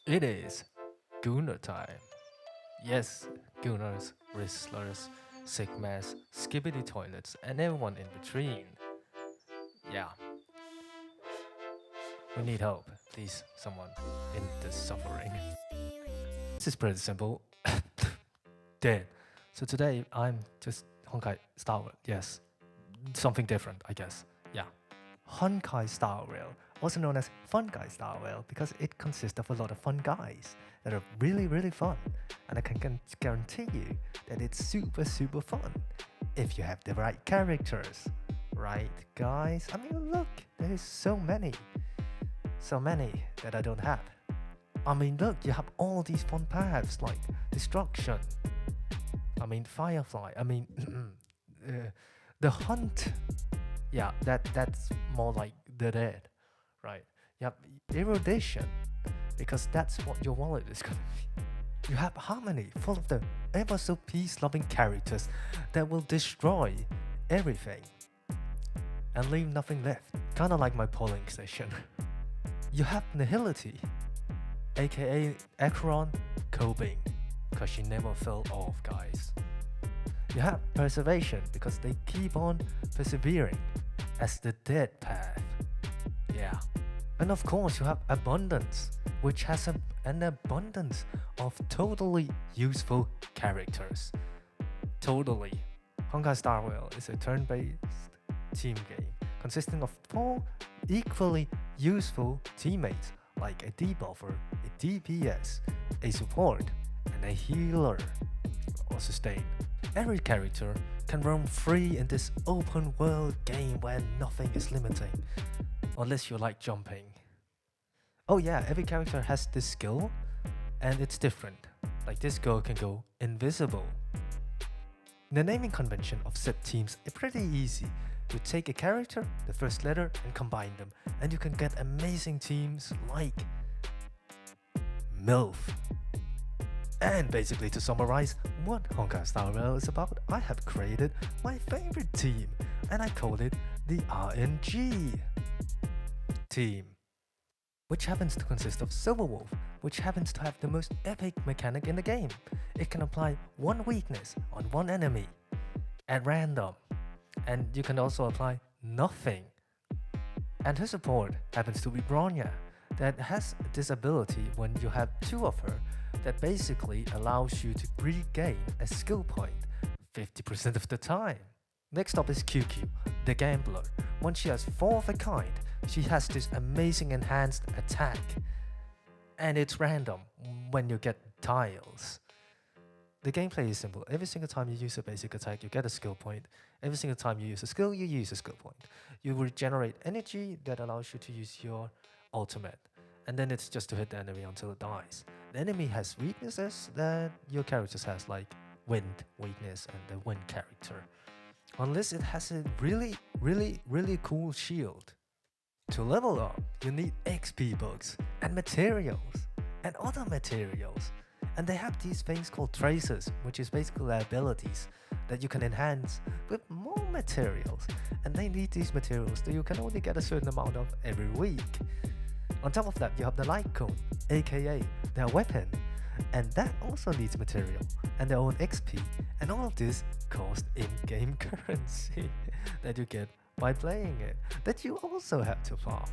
It is Gunner time. Yes, Gunners, Wristlers, Sigmas, Skibbity Toilets, and everyone in between. Yeah, we need help. Please, someone in the suffering. This is pretty simple. Dead. So today I'm just Honkai style. Yes, something different, I guess. Yeah. Honkai Star Rail, also known as Funkai Star Rail, because it consists of a lot of fun guys that are really, really fun. And I can guarantee you that it's super, super fun if you have the right characters. Right, guys? I mean, look, there is so many. So many that I don't have. I mean, look, you have all these fun paths like Destruction. I mean, Firefly. I mean, the Hunt. Yeah, that's more like the dead, right? You have erudition, because that's what your wallet is gonna be. You have harmony, full of the ever so peace-loving characters that will destroy everything and leave nothing left. Kinda like my polling station. You have nihility, aka Acheron coping, cause she never fell off, guys. You have preservation because they keep on persevering as the dead path. Yeah. And of course, you have abundance, which has an abundance of totally useful characters. Totally. Honkai Star Rail is a turn based team game consisting of 4 equally useful teammates like a debuffer, a DPS, a support, and a healer or sustain. Every character can roam free in this open world game where nothing is limiting, unless you like jumping. Oh yeah, every character has this skill, and it's different. Like this girl can go invisible. The naming convention of set teams is pretty easy. You take a character, the first letter, and combine them, and you can get amazing teams like MILF. And basically, to summarize what Honkai Star Rail is about, I have created my favorite team, and I call it the RNG team, which happens to consist of Silverwolf, which happens to have the most epic mechanic in the game. It can apply one weakness on one enemy at random, and you can also apply nothing. And her support happens to be Bronya, that has this ability when you have 2 of her that basically allows you to regain a skill point 50% of the time. Next up is QQ, the Gambler. Once she has 4 of a kind, she has this amazing enhanced attack. And it's random when you get tiles. The gameplay is simple. Every single time you use a basic attack, you get a skill point. Every single time you use a skill, you use a skill point. You regenerate energy that allows you to use your ultimate. And then it's just to hit the enemy until it dies. The enemy has weaknesses that your characters has, like wind weakness and the wind character. Unless it has a really, really, really cool shield. To level up, you need XP books and materials and other materials. And they have these things called traces, which is basically abilities that you can enhance with more materials. And they need these materials that you can only get a certain amount of every week. On top of that, you have the light cone, aka their weapon, and that also needs material and their own XP, and all of this cost in-game currency that you get by playing it, that you also have to farm.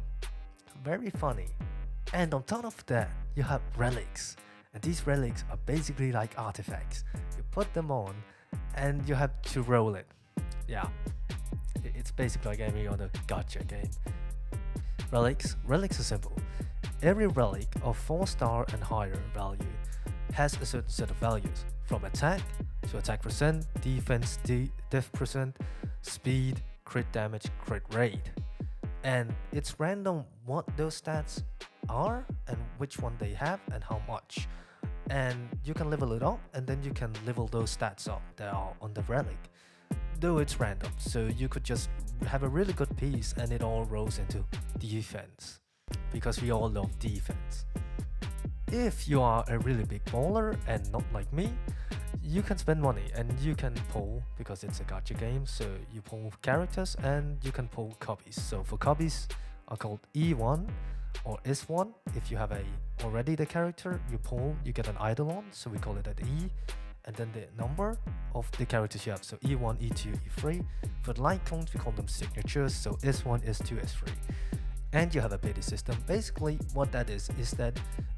Very funny. And on top of that, you have relics, and these relics are basically like artifacts. You put them on, and you have to roll it. Yeah, it's basically like any other gacha game. Relics are simple. Every relic of 4-star and higher value has a certain set of values, from attack to attack percent, defense, def percent, speed, crit damage, crit rate. And it's random what those stats are and which one they have and how much. And you can level it up, and then you can level those stats up that are on the relic. Though it's random, so you could just have a really good piece and it all rolls into defense, because we all love defense. If you are a really big baller and not like me, you can spend money and you can pull, because it's a gacha game, so you pull characters and you can pull copies. So for copies are called E1, or is1. If you have a already the character you pull, you get an eidolon, so we call it an E, and then the number of the characters you have, so E1, E2, E3. For the light clones, we call them signatures, so is1, is2, is3. And you have a pity system. Basically, what that is that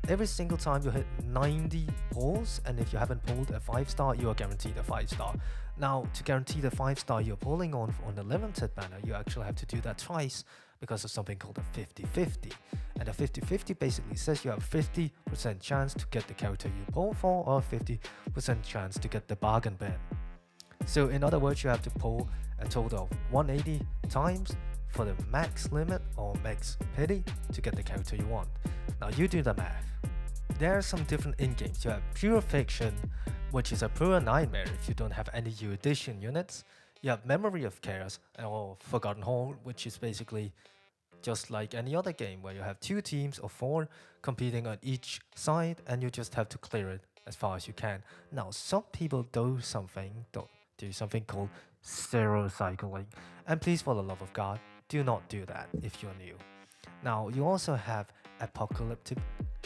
every single time you hit 90 pulls, and if you haven't pulled a 5-star, you are guaranteed a 5-star. Now, to guarantee the 5-star you're pulling on the limited banner, you actually have to do that twice because of something called a 50-50. And a 50-50 basically says you have 50% chance to get the character you pull for, or 50% chance to get the bargain bin. So in other words, you have to pull a total of 180 times for the max limit or max pity to get the character you want. Now you do the math. There are some different in-games. You have Pure Fiction, which is a pure nightmare if you don't have any erudition units. You have Memory of Chaos or Forgotten Hall, which is basically just like any other game where you have 2 teams of 4 competing on each side, and you just have to clear it as far as you can. Now some people do something called zero cycling, and please, for the love of God, do not do that if you're new. Now you also have Apocalyptic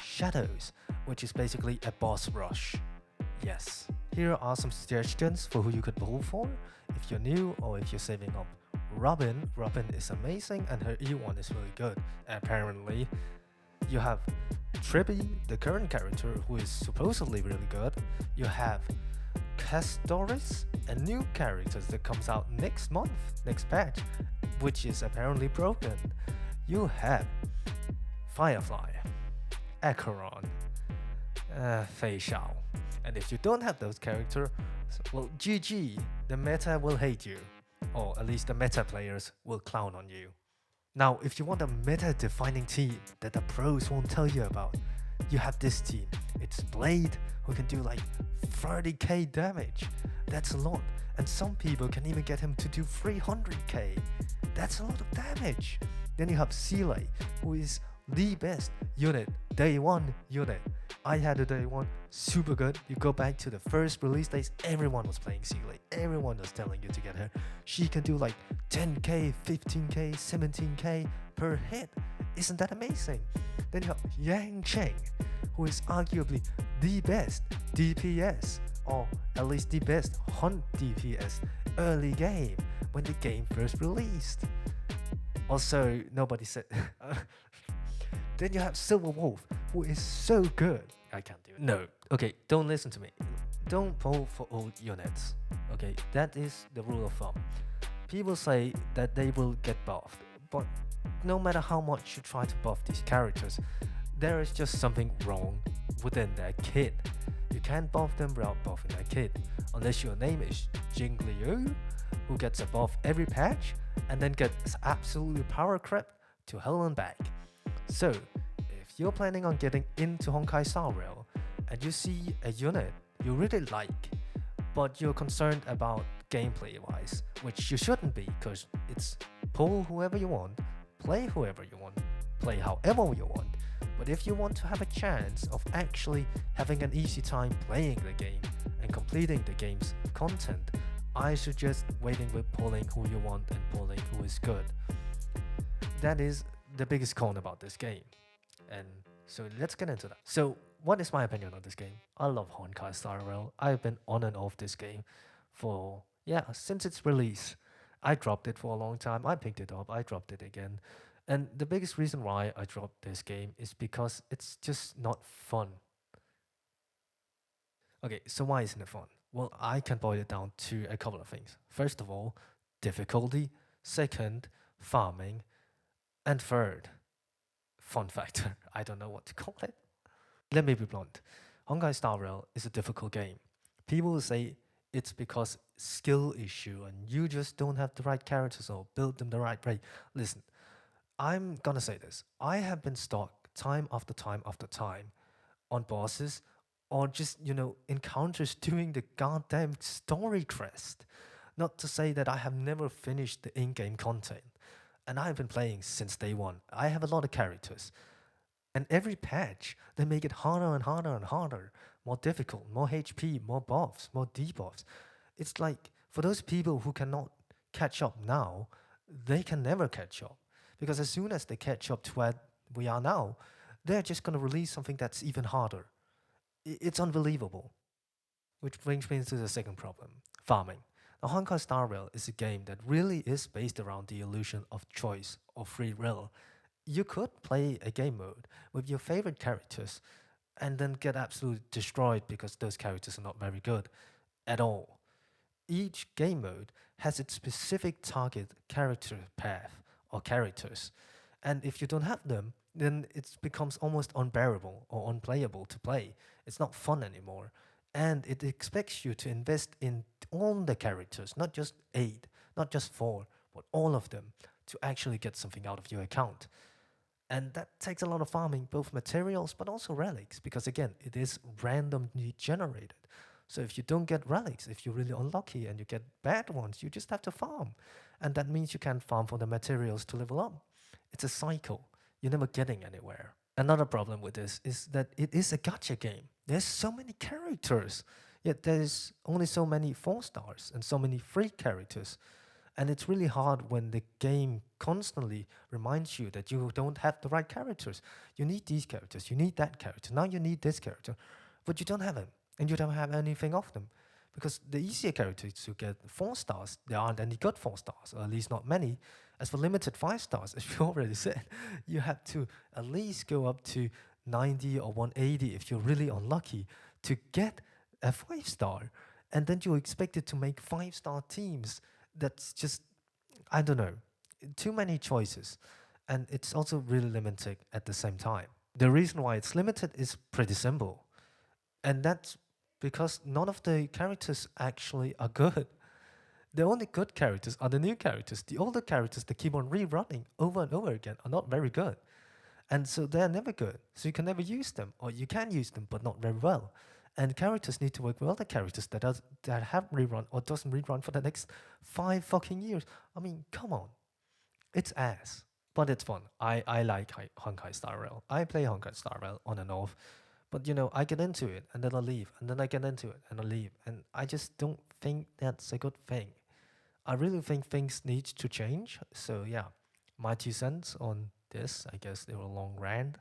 Shadows, which is basically a boss rush. Yes, here are some suggestions for who you could pull for if you're new or if you're saving up. Robin is amazing, and her E1 is really good. Apparently, you have Trippy, the current character, who is supposedly really good. You have Castoris, a new character that comes out next month, next patch, which is apparently broken. You have Firefly, Acheron, Fei Shao. And if you don't have those characters, well, GG, the meta will hate you. Or at least the meta players will clown on you. Now, if you want a meta-defining team that the pros won't tell you about, you have this team. It's Blade, who can do like 30k damage. That's a lot. And some people can even get him to do 300k. That's a lot of damage. Then you have Seeley, who is the best unit, day 1 unit. I had a day 1, super good. You go back to the first release days, everyone was playing Seeley. Everyone was telling you to get her. She can do like 10k, 15k, 17k per hit. Isn't that amazing? Then you have Yang Cheng, who is arguably the best DPS, or at least the best hunt DPS early game when the game first released. Also, nobody said. Then you have Silver Wolf, who is so good. I can't do it. No. Okay, don't listen to me. Don't pull for old units. Okay, that is the rule of thumb. People say that they will get buffed, but no matter how much you try to buff these characters, there is just something wrong within their kit. You can't buff them without buffing their kit, unless your name is Jing Liu, who gets a buff every patch and then gets absolutely power crept to hell and back. So, if you're planning on getting into Honkai Star Rail and you see a unit you really like, but you're concerned about gameplay wise, which you shouldn't be, because it's pull whoever you want, play whoever you want, play however you want. But if you want to have a chance of actually having an easy time playing the game and completing the game's content, I suggest waiting with pulling who you want and pulling who is good. That is the biggest con about this game. And so let's get into that. So what is my opinion on this game? I love Honkai Star Rail. I've been on and off this game for, since its release. I dropped it for a long time. I picked it up. I dropped it again. And the biggest reason why I dropped this game is because it's just not fun. Okay, so why isn't it fun? Well, I can boil it down to a couple of things. First of all, difficulty. Second, farming. And third, fun factor. I don't know what to call it. Let me be blunt. Honkai Star Rail is a difficult game. People will say it's because skill issue and you just don't have the right characters or build them the right way. Listen, I'm gonna say this. I have been stuck time after time after time on bosses or just, encounters doing the goddamn story quest. Not to say that I have never finished the in-game content. And I've been playing since day 1. I have a lot of characters. And every patch, they make it harder and harder and harder. More difficult, more HP, more buffs, more debuffs. It's like, for those people who cannot catch up now, they can never catch up. Because as soon as they catch up to we are now, they're just going to release something that's even harder. It's unbelievable. Which brings me to the second problem, farming. Now, Honkai Star Rail is a game that really is based around the illusion of choice or free will. You could play a game mode with your favorite characters and then get absolutely destroyed because those characters are not very good at all. Each game mode has its specific target character path or characters, and if you don't have them, then it becomes almost unbearable or unplayable to play. It's not fun anymore, and it expects you to invest in all the characters, not just 8, not just 4, but all of them to actually get something out of your account. And that takes a lot of farming, both materials but also relics, because again, it is randomly generated. So if you don't get relics, if you're really unlucky and you get bad ones, you just have to farm. And that means you can farm for the materials to level up. It's a cycle. You're never getting anywhere. Another problem with this is that it is a gacha game. There's so many characters, yet there's only so many 4 stars and so many free characters. And it's really hard when the game constantly reminds you that you don't have the right characters. You need these characters, you need that character, now you need this character, but you don't have them, and you don't have anything of them. Because the easier characters to get 4 stars, there aren't any good 4 stars, or at least not many. As for limited 5 stars, as you already said, you have to at least go up to 90 or 180 if you're really unlucky to get a 5 star. And then you're expected to make 5-star teams. That's just, I don't know, too many choices. And it's also really limited at the same time. The reason why it's limited is pretty simple. And that's because none of the characters actually are good. The only good characters are the new characters. The older characters that keep on rerunning over and over again are not very good. And so they're never good. So you can never use them, or you can use them, but not very well. And characters need to work with other characters that have rerun or doesn't rerun for the next 5 fucking years. I mean, come on. It's ass. But it's fun. I like Honkai Star Rail. I play Honkai Star Rail on and off. But I get into it and then I leave. And then I get into it and I leave. And I just don't think that's a good thing. I really think things need to change. So yeah, my 2 cents on this. I guess they were a long rant.